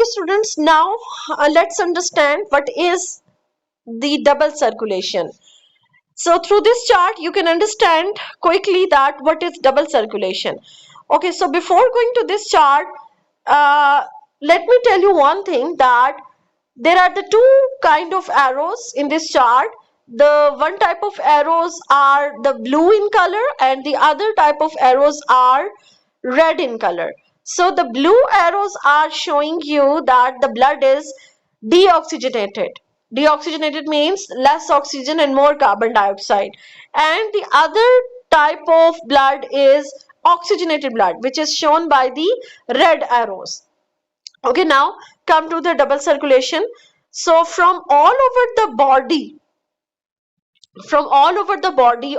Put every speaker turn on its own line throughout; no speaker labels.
Okay, students, now let's understand what is the double circulation. So through this chart, you can understand quickly that what is double circulation. Okay, so before going to this chart, uh, let me tell you one thing, that there are the two kind of arrows in this chart. The one type of arrows are the blue in color and the other type of arrows are red in color. So the blue arrows are showing you that the blood is deoxygenated. Deoxygenated means less oxygen and more carbon dioxide. And the other type of blood is oxygenated blood, which is shown by the red arrows. Okay, now come to the double circulation. So from all over the body,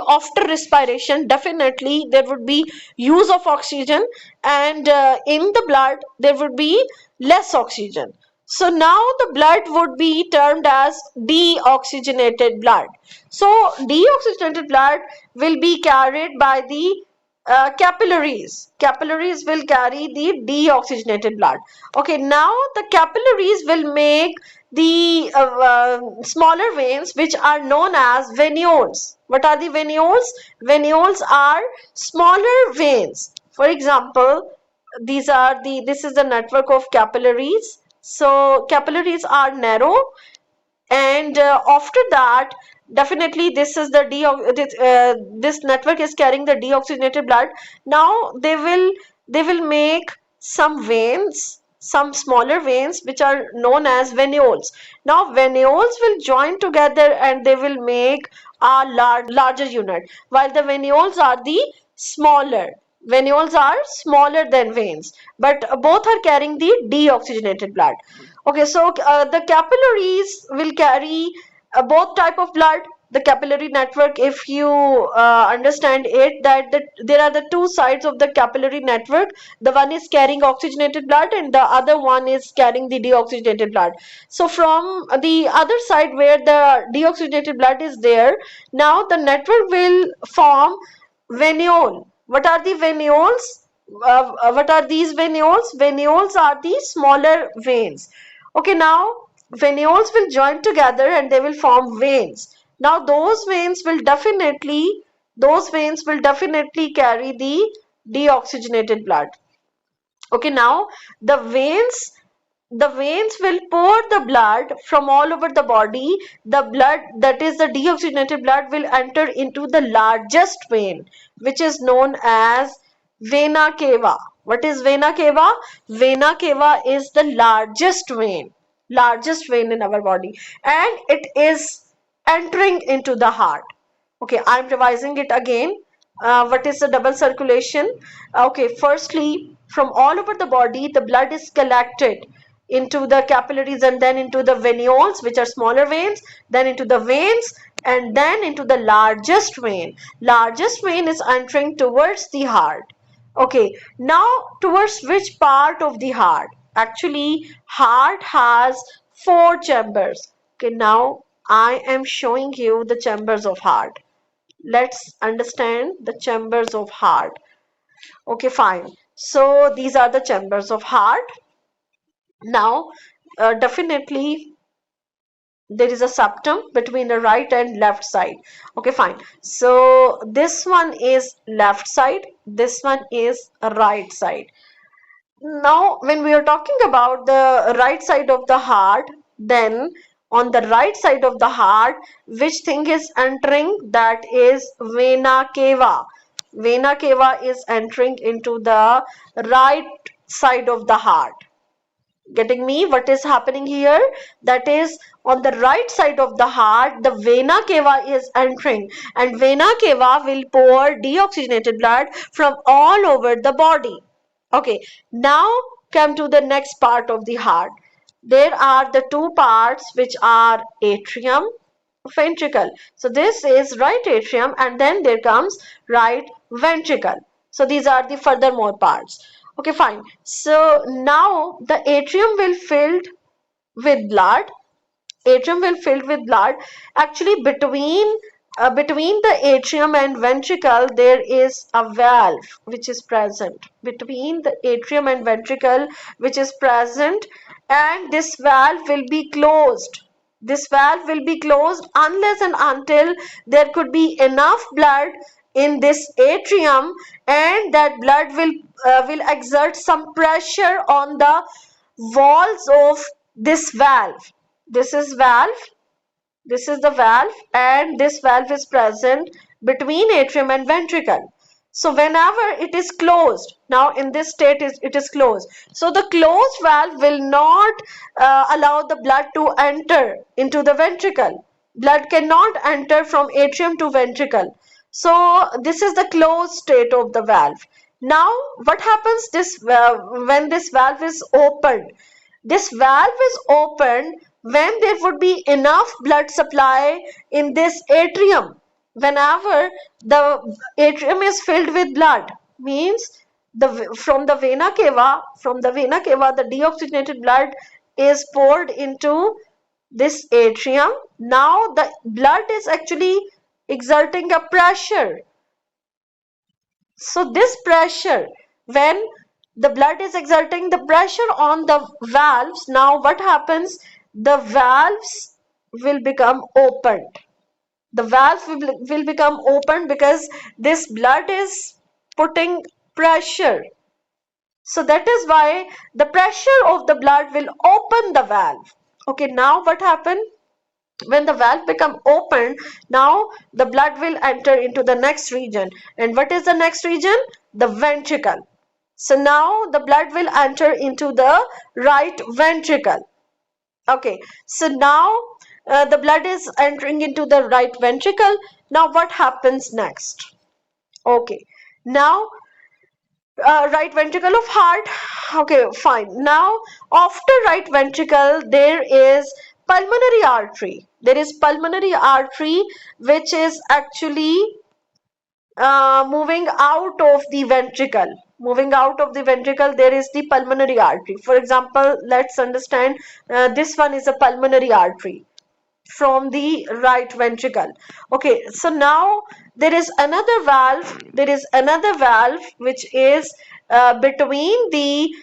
after respiration, definitely there would be use of oxygen, and in the blood there would be less oxygen. So now the blood would be termed as deoxygenated blood. So deoxygenated blood will be carried by the capillaries will carry the deoxygenated blood. Okay, now the capillaries will make the smaller veins, which are known as venules. What are the venules? Venules are smaller veins. For example, this is the network of capillaries. So capillaries are narrow, and after that, definitely this is the this network is carrying the deoxygenated blood. Now they will make some veins, some smaller veins, which are known as venules. Now venules will join together and they will make a larger unit, while the venules are the smaller. Venules are smaller than veins, but both are carrying the deoxygenated blood. Okay, so the capillaries will carry both type of blood. The capillary network, if you understand it, that there are the two sides of the capillary network. The one is carrying oxygenated blood and the other one is carrying the deoxygenated blood. So from the other side where the deoxygenated blood is there, now the network will form venule. What are the venules? What are these venules? Venules are the smaller veins. Okay, now venules will join together and they will form veins. Now those veins will definitely carry the deoxygenated blood. Okay, now the veins will pour the blood from all over the body. The blood, that is the deoxygenated blood, will enter into the largest vein, which is known as vena cava. What is vena cava? Vena cava is the largest vein in our body, and it is entering into the heart. Okay, I'm revising it again. What is the double circulation? Okay, firstly, from all over the body, the blood is collected into the capillaries and then into the venules, which are smaller veins, then into the veins, and then into the largest vein. Largest vein is entering towards the heart. Okay, now towards which part of the heart? Actually, heart has 4 chambers. Okay, now I am showing you the chambers of heart. Let's understand the chambers of heart. Okay, fine. So these are the chambers of heart. Now, definitely there is a septum between the right and left side. Okay, fine. So this one is left side, this one is right side. Now, when we are talking about the right side of the heart, then on the right side of the heart, which thing is entering? That is vena cava. Vena cava is entering into the right side of the heart. Getting me? What is happening here? That is, on the right side of the heart, the vena cava is entering, and vena cava will pour deoxygenated blood from all over the body. Okay, now come to the next part of the heart. There are the two parts, which are atrium, ventricle. So this is right atrium, and then there comes right ventricle. So these are the furthermore parts. Okay, fine. So now the atrium will filled with blood. Atrium will filled with blood. Actually, between between the atrium and ventricle there is a valve which is present. Between the atrium and ventricle which is present, and this valve will be closed. This valve will be closed unless and until there could be enough blood in this atrium, and that blood will exert some pressure on the walls of this valve. This is valve, this is the valve, and this valve is present between atrium and ventricle. So whenever it is closed, now in this state it is closed. So the closed valve will not allow the blood to enter into the ventricle. Blood cannot enter from atrium to ventricle. So this is the closed state of the valve. Now what happens when this valve is opened? This valve is opened when there would be enough blood supply in this atrium. Whenever the atrium is filled with blood, means from the vena cava, the deoxygenated blood is poured into this atrium. Now the blood is actually exerting a pressure. So this pressure, when the blood is exerting the pressure on the valves, now what happens? The valves will become opened. The valve will become open because this blood is putting pressure. So that is why the pressure of the blood will open the valve. Okay, now what happened? When the valve become open, now the blood will enter into the next region. And what is the next region? The ventricle. So now the blood will enter into the right ventricle. Okay, so now the blood is entering into the right ventricle. Now what happens next? Okay, now right ventricle of heart. Okay, fine. Now after right ventricle there is pulmonary artery. There is pulmonary artery which is actually moving out of the ventricle. Moving out of the ventricle, there is the pulmonary artery. For example, let's understand this one is a pulmonary artery from the right ventricle. Okay, so now there is another valve. There is another valve which is between the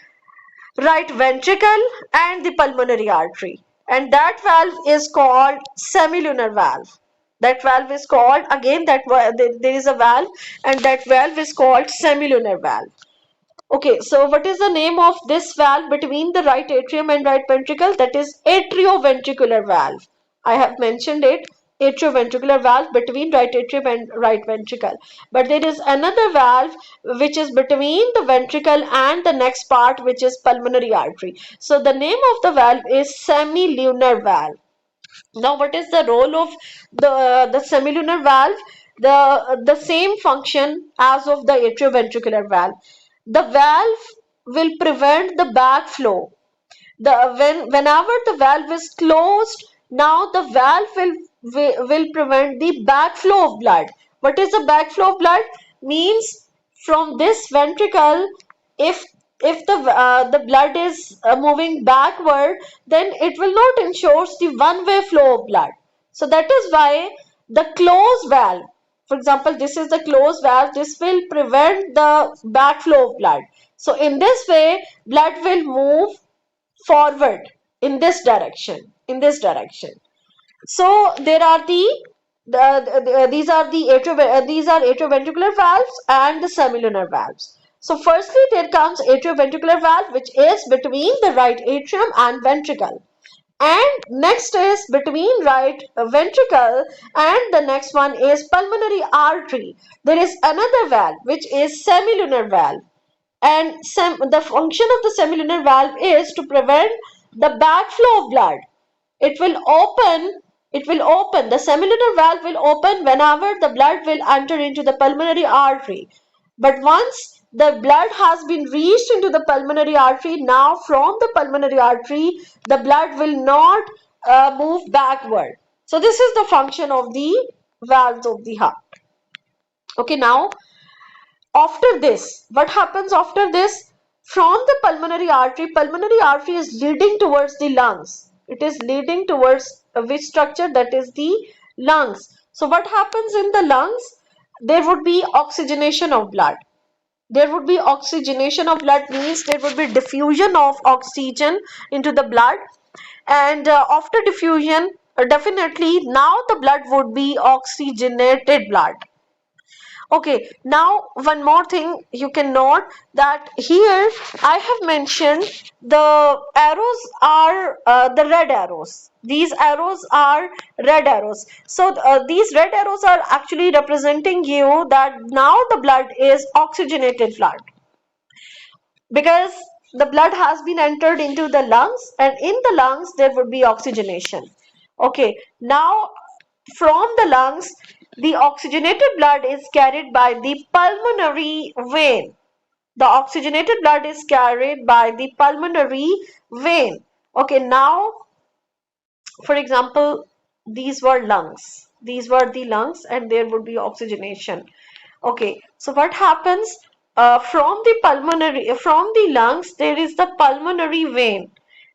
right ventricle and the pulmonary artery, and that valve is called semilunar valve. That valve is called, again, there is a valve, and that valve is called semilunar valve. Okay, so what is the name of this valve between the right atrium and right ventricle? That is atrioventricular valve. I have mentioned it, atrioventricular valve between right atrium and right ventricle. But there is another valve which is between the ventricle and the next part, which is pulmonary artery. So the name of the valve is semilunar valve. Now, what is the role of the semilunar valve? The same function as of the atrioventricular valve. The valve will prevent the backflow. Whenever the valve is closed, now the valve will prevent the backflow of blood. What is the backflow of blood? Means from this ventricle, if the blood is moving backward, then it will not ensure the one-way flow of blood. So that is why the closed valve, for example, this is the closed valve, this will prevent the backflow of blood. So in this way, blood will move forward in this direction, So there are these are atrioventricular valves and the semilunar valves. So firstly there comes atrioventricular valve, which is between the right atrium and ventricle, and next is between right ventricle and the next one is pulmonary artery. There is another valve which is semilunar valve, and the function of the semilunar valve is to prevent the backflow of blood. It will open, the semilunar valve will open whenever the blood will enter into the pulmonary artery. But once the blood has been reached into the pulmonary artery, now from the pulmonary artery, the blood will not move backward. So this is the function of the valves of the heart. Okay, now after this, what happens after this? From the pulmonary artery is leading towards the lungs. It is leading towards which structure? That is the lungs. So what happens in the lungs? There would be oxygenation of blood. There would be oxygenation of blood, means there would be diffusion of oxygen into the blood, and after diffusion, definitely now the blood would be oxygenated blood. Okay, now one more thing you can note, that here I have mentioned the arrows are the red arrows. These arrows are red arrows. So these red arrows are actually representing you that now the blood is oxygenated blood, because the blood has been entered into the lungs, and in the lungs there would be oxygenation. Okay, now from the lungs, the oxygenated blood is carried by the pulmonary vein. The oxygenated blood is carried by the pulmonary vein. Okay, now for example, these were lungs. These were the lungs, and there would be oxygenation. Okay, so what happens, from the lungs, there is the pulmonary vein,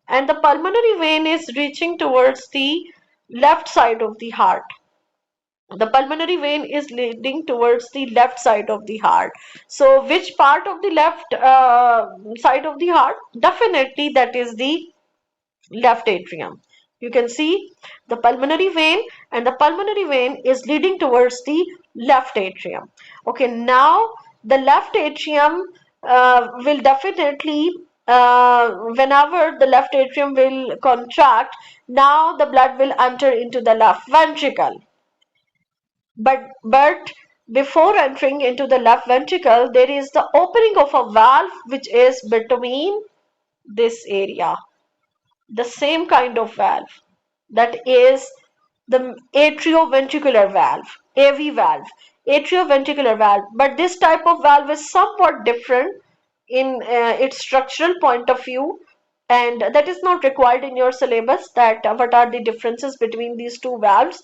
and the pulmonary vein is reaching towards the left side of the heart. The pulmonary vein is leading towards the left side of the heart. So which part of the left side of the heart? Definitely that is the left atrium. You can see the pulmonary vein, and the pulmonary vein is leading towards the left atrium. Okay, now the left atrium will definitely, whenever the left atrium will contract, now the blood will enter into the left ventricle. But before entering into the left ventricle, there is the opening of a valve which is between this area, the same kind of valve, that is the atrioventricular valve, AV valve, atrioventricular valve. But this type of valve is somewhat different in its structural point of view, and that is not required in your syllabus, that what are the differences between these two valves.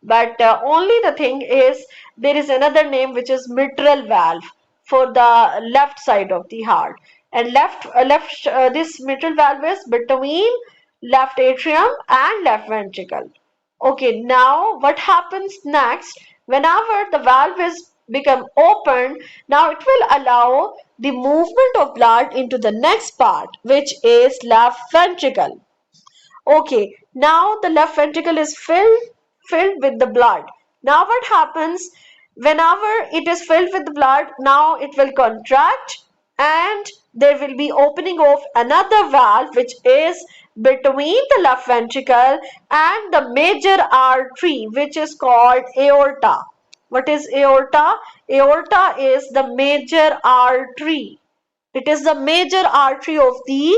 But only the thing is, there is another name which is mitral valve for the left side of the heart, and this mitral valve is between left atrium and left ventricle. Okay, now what happens next? Whenever the valve is become open, now it will allow the movement of blood into the next part, which is left ventricle. Okay, now the left ventricle is filled with the blood. Now what happens? Whenever it is filled with the blood, now it will contract, and there will be opening of another valve which is between the left ventricle and the major artery, which is called aorta. What is aorta? Aorta is the major artery. It is the major artery of the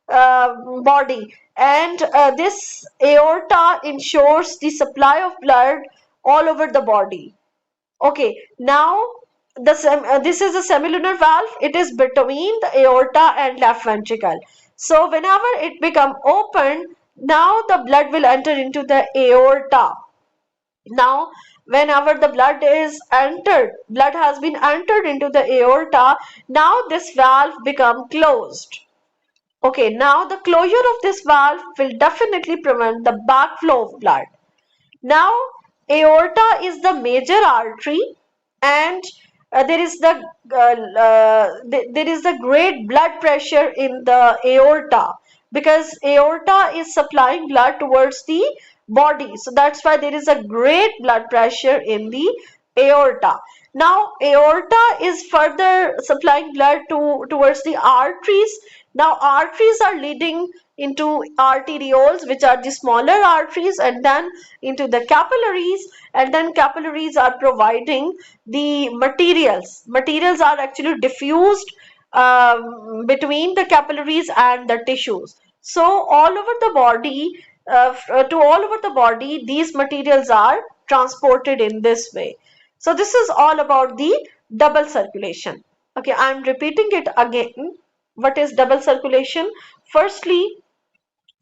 body, and this aorta ensures the supply of blood all over the body. Okay, now this is a semilunar valve. It is between the aorta and left ventricle. So whenever it become open, now the blood will enter into the aorta. Now whenever the blood has been entered into the aorta, now this valve become closed. Okay, now the closure of this valve will definitely prevent the backflow of blood. Now aorta is the major artery, and there is the great blood pressure in the aorta, because aorta is supplying blood towards the body. So that's why there is a great blood pressure in the aorta. Now aorta is further supplying blood towards the arteries. Now arteries are leading into arterioles, which are the smaller arteries, and then into the capillaries, and then capillaries are providing the materials. Materials are actually diffused between the capillaries and the tissues. So all over the body, these materials are transported in this way. So this is all about the double circulation. Okay, I'm repeating it again. What is double circulation? Firstly,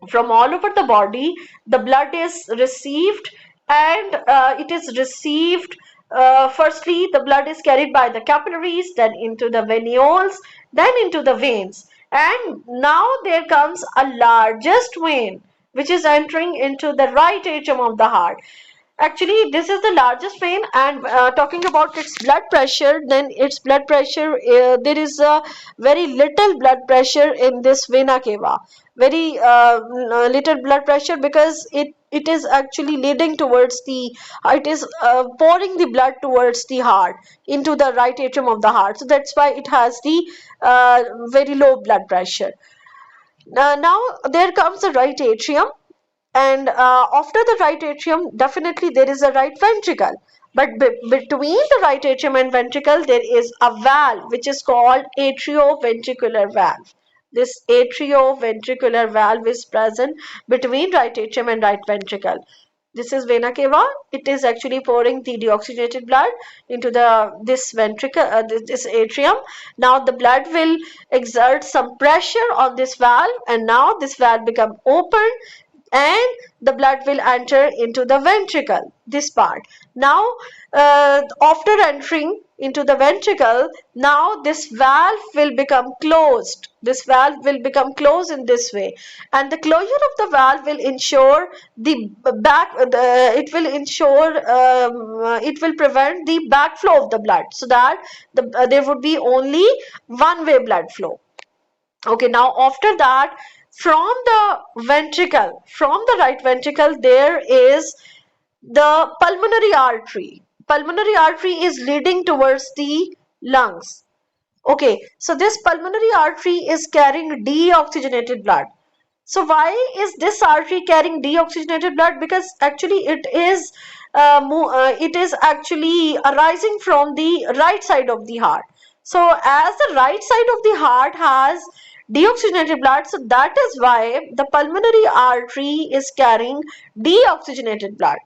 from all over the body, the blood is received, and it is received, firstly the blood is carried by the capillaries, then into the venules, then into the veins, and now there comes a largest vein which is entering into the right atrium of the heart. Actually, this is the largest vein, and talking about its blood pressure, then its blood pressure, there is a very little blood pressure in this vena cava. Very little blood pressure, because it is actually leading towards the, it is pouring the blood towards the heart, into the right atrium of the heart. So that's why it has the very low blood pressure. Now there comes the right atrium, and after the right atrium, definitely there is a right ventricle. But between the right atrium and ventricle, there is a valve which is called atrioventricular valve. This atrioventricular valve is present between right atrium and right ventricle. This is vena cava. It is actually pouring the deoxygenated blood into the this ventricle, this atrium. Now the blood will exert some pressure on this valve, and now this valve become open, and the blood will enter into the ventricle, this part. Now after entering into the ventricle, now this valve will become closed. This valve will become closed in this way, and the closure of the valve will ensure the it will ensure, it will prevent the backflow of the blood, so that there would be only one way blood flow. Okay, now after that, from the ventricle, from the right ventricle, there is the pulmonary artery. Pulmonary artery is leading towards the lungs. Okay, so this pulmonary artery is carrying deoxygenated blood. So why is this artery carrying deoxygenated blood? Because actually it is actually arising from the right side of the heart. So as the right side of the heart has deoxygenated blood, so that is why the pulmonary artery is carrying deoxygenated blood.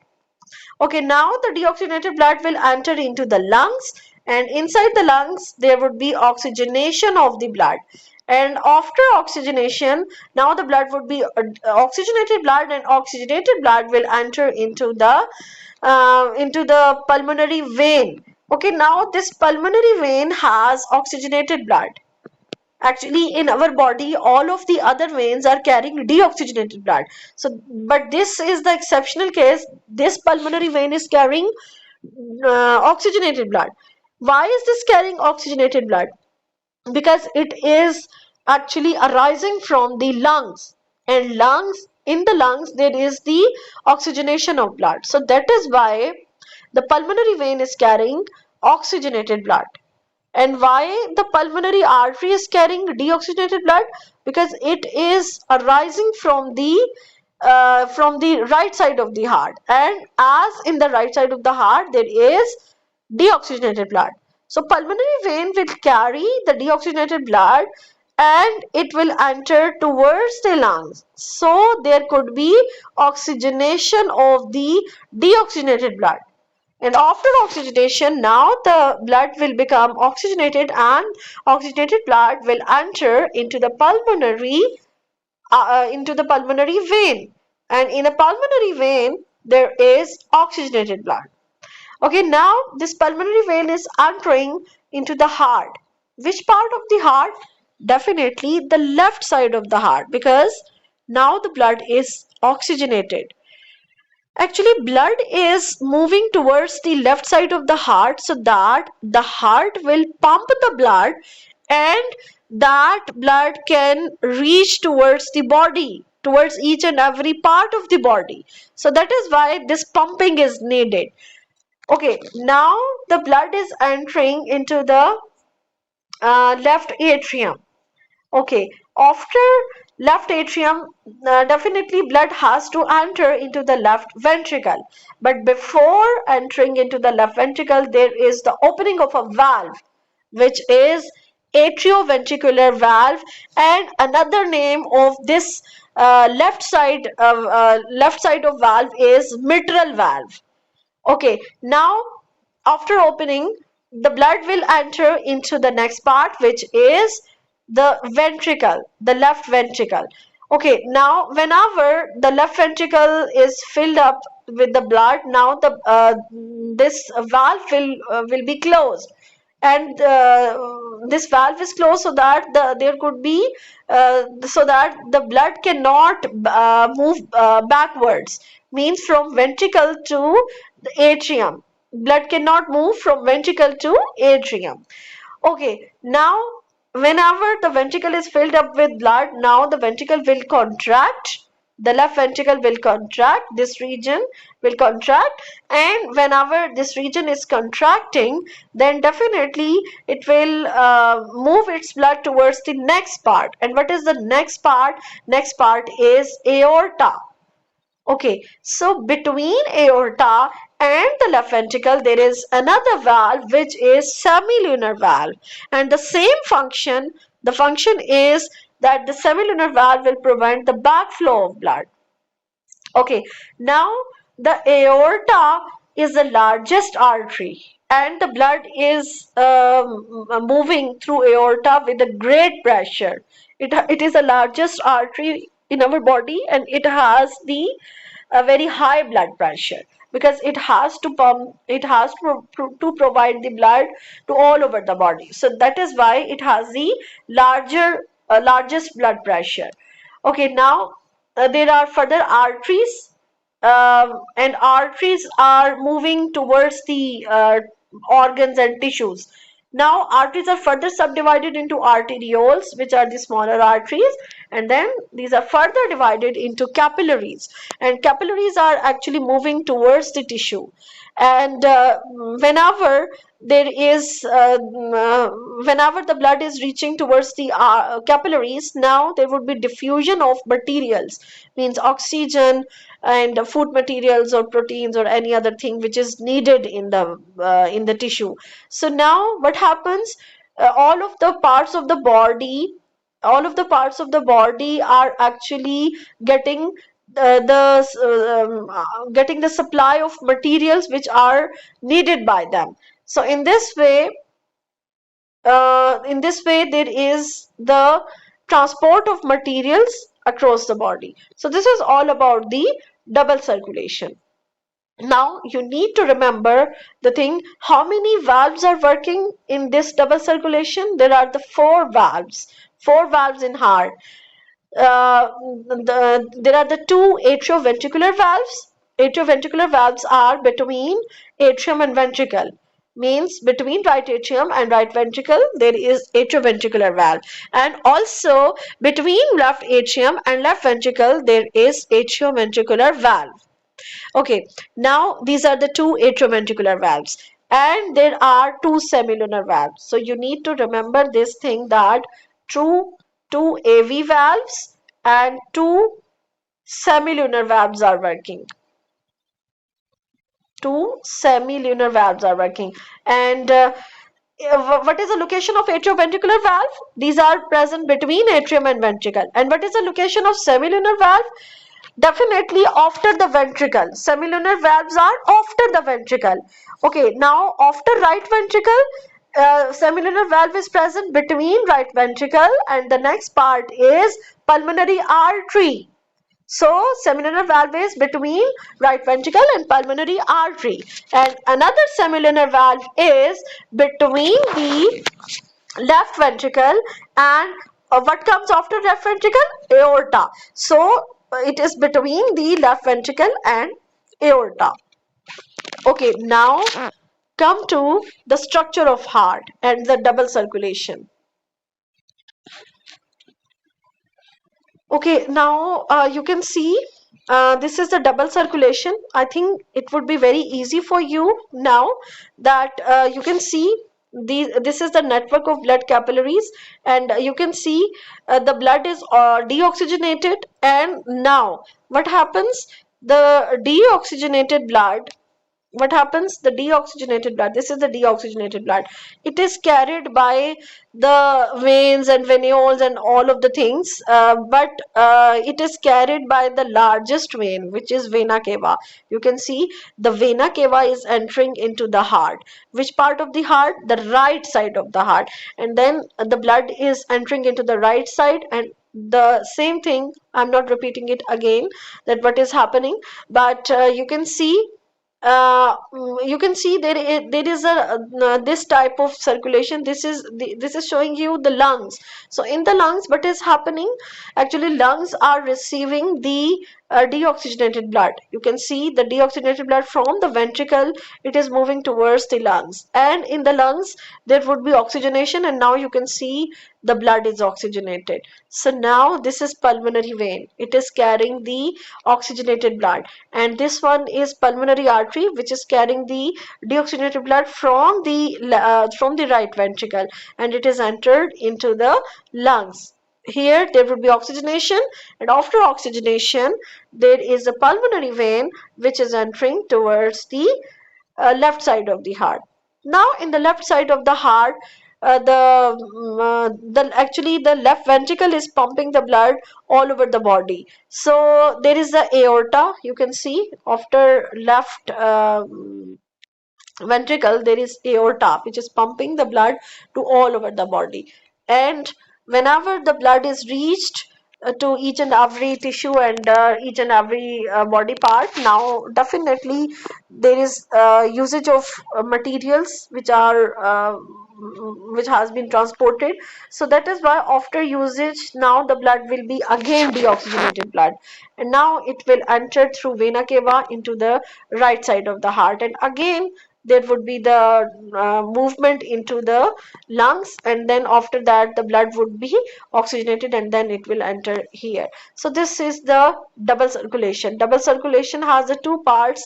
Okay, now the deoxygenated blood will enter into the lungs, and inside the lungs there would be oxygenation of the blood. And after oxygenation, now the blood would be oxygenated blood, and oxygenated blood will enter into the pulmonary vein. Okay, now this pulmonary vein has oxygenated blood. Actually, in our body, all of the other veins are carrying deoxygenated blood. So, but this is the exceptional case. This pulmonary vein is carrying oxygenated blood. Why is this carrying oxygenated blood? Because it is actually arising from the lungs, and in the lungs there is the oxygenation of blood. So that is why the pulmonary vein is carrying oxygenated blood. And why the pulmonary artery is carrying deoxygenated blood? Because it is arising from the right side of the heart, and as in the right side of the heart there is deoxygenated blood. So pulmonary vein will carry the deoxygenated blood, and it will enter towards the lungs. So there could be oxygenation of the deoxygenated blood. And after oxygenation, now the blood will become oxygenated, and oxygenated blood will enter into the pulmonary vein. And in a pulmonary vein, there is oxygenated blood. Okay, now this pulmonary vein is entering into the heart. Which part of the heart? Definitely the left side of the heart, because now the blood is oxygenated. Actually, blood is moving towards the left side of the heart, so that the heart will pump the blood, and that blood can reach towards the body, towards each and every part of the body. So that is why this pumping is needed. Okay, now the blood is entering into the left atrium. Okay, after left atrium, definitely blood has to enter into the left ventricle. But before entering into the left ventricle, there is the opening of a valve, which is atrioventricular valve, and another name of this left side of valve is mitral valve. Okay, now after opening, the blood will enter into the next part, which is the ventricle, the left ventricle. Okay, now whenever the left ventricle is filled up with the blood, now the this valve will be closed, and this valve is closed so that there could be so that the blood cannot move backwards, means from ventricle to the atrium. Blood cannot move from ventricle to atrium. Okay, now whenever the ventricle is filled up with blood, now the ventricle will contract. The left ventricle will contract, this region will contract, and whenever this region is contracting, then definitely it will move its blood towards the next part. And what is the next part? Next part is aorta. Okay, so between aorta and the left ventricle, there is another valve which is semilunar valve, and the same function, the function is that the semilunar valve will prevent the backflow of blood. Okay, now the aorta is the largest artery, and the blood is moving through aorta with a great pressure. It is the largest artery in our body, and it has the a very high blood pressure because it has to pump, it has to provide the blood to all over the body. So that is why it has the largest blood pressure. Okay, now there are further arteries, and arteries are moving towards the organs and tissues. Now arteries are further subdivided into arterioles, which are the smaller arteries, and then these are further divided into capillaries, and capillaries are actually moving towards the tissue. And whenever there is whenever the blood is reaching towards the capillaries, now there would be diffusion of materials, means oxygen and food materials or proteins or any other thing which is needed in the tissue. So now what happens, all of the parts of the body, all of the parts of the body are actually getting getting the supply of materials which are needed by them. So in this way there is the transport of materials across the body. So this is all about the double circulation. Now you need to remember the thing, how many valves are working in this double circulation. There are the four valves in heart. There are the two atrioventricular valves. Atrioventricular valves are between atrium and ventricle, means between right atrium and right ventricle there is atrioventricular valve, and also between left atrium and left ventricle there is atrioventricular valve. Okay, now these are the two atrioventricular valves, and there are two semilunar valves. So you need to remember this thing, that two AV valves and two semilunar valves are working. Two semilunar valves are working. And what is the location of atrioventricular valve? These are present between atrium and ventricle. And what is the location of semilunar valve? Definitely after the ventricle. Semilunar valves are after the ventricle. Okay, now after right ventricle, semilunar valve is present between right ventricle, and the next part is pulmonary artery. So semilunar valve is between right ventricle and pulmonary artery, and another semilunar valve is between the left ventricle and what comes after left ventricle? Aorta. So it is between the left ventricle and aorta. Okay, now come to the structure of heart and the double circulation. Okay, now you can see this is the double circulation. I think it would be very easy for you now that you can see this is the network of blood capillaries, and you can see the blood is deoxygenated. And now what happens? The deoxygenated blood, what happens, the deoxygenated blood, this is the deoxygenated blood, it is carried by the veins and venules and all of the things, but it is carried by the largest vein, which is vena cava. You can see the vena cava is entering into the heart. Which part of the heart? The right side of the heart. And then the blood is entering into the right side, and the same thing, I'm not repeating it again that what is happening, but you can see you can see there is a this type of circulation. This is showing you the lungs. So in the lungs, what is happening? Actually, lungs are receiving the deoxygenated blood. You can see the deoxygenated blood from the ventricle. It is moving towards the lungs, and in the lungs there would be oxygenation, and now you can see the blood is oxygenated. So now this is pulmonary vein. It is carrying the oxygenated blood, and this one is pulmonary artery, which is carrying the deoxygenated blood from the right ventricle, and it is entered into the lungs. Here there would be oxygenation, and after oxygenation there is a pulmonary vein which is entering towards the left side of the heart. Now in the left side of the heart, the actually the left ventricle is pumping the blood all over the body. So there is the aorta. You can see after left ventricle there is aorta, which is pumping the blood to all over the body. And whenever the blood is reached to each and every tissue and each and every body part, now definitely there is usage of materials which has been transported. So that is why after usage, now the blood will be again deoxygenated blood, and now it will enter through vena cava into the right side of the heart, and again there would be the movement into the lungs, and then after that the blood would be oxygenated, and then it will enter here. So this is the double circulation. Double circulation has the two parts.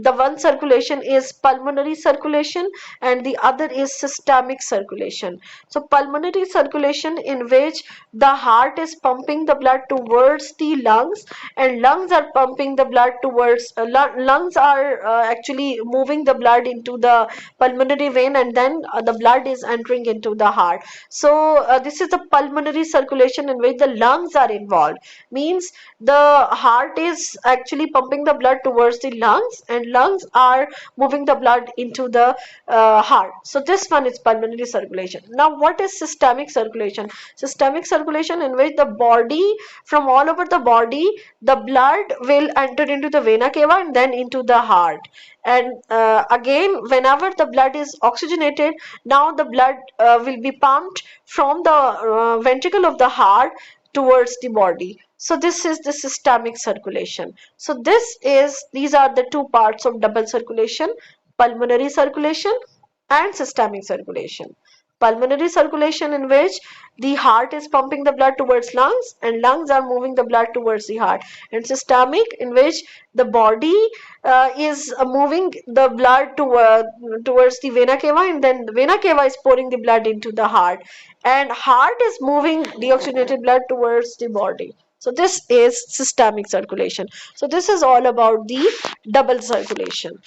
The one circulation is pulmonary circulation, and the other is systemic circulation. So pulmonary circulation, in which the heart is pumping the blood towards the lungs, and lungs are pumping the blood towards lungs are actually moving the blood into the pulmonary vein, and then the blood is entering into the heart. So this is the pulmonary circulation in which the lungs are involved. Means the heart is actually pumping the blood towards the lungs, and lungs are moving the blood into the heart. So this one is pulmonary circulation. Now what is systemic circulation? Systemic circulation, in which the body, from all over the body, the blood will enter into the vena cava and then into the heart. And again, whenever the blood is oxygenated, now the blood will be pumped from the ventricle of the heart towards the body. So this is the systemic circulation. So these are the two parts of double circulation: pulmonary circulation and systemic circulation. Pulmonary circulation, in which the heart is pumping the blood towards lungs, and lungs are moving the blood towards the heart. And systemic, in which the body is moving the blood towards the vena cava, and then the vena cava is pouring the blood into the heart, and heart is moving deoxygenated blood towards the body. So this is systemic circulation. So this is all about the double circulation.